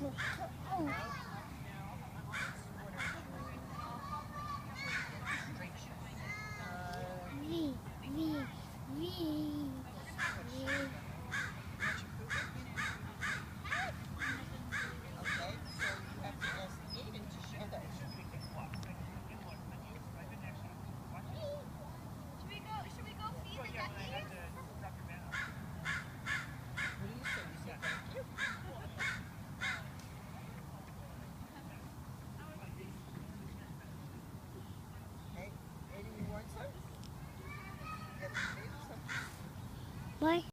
V, V, V, V. Okay, so you have to ask Aiden to share those. Should we go feed the duckies? What do you say? You say thank you? Hey, Aiden, you want some? You have some baby some? Bye.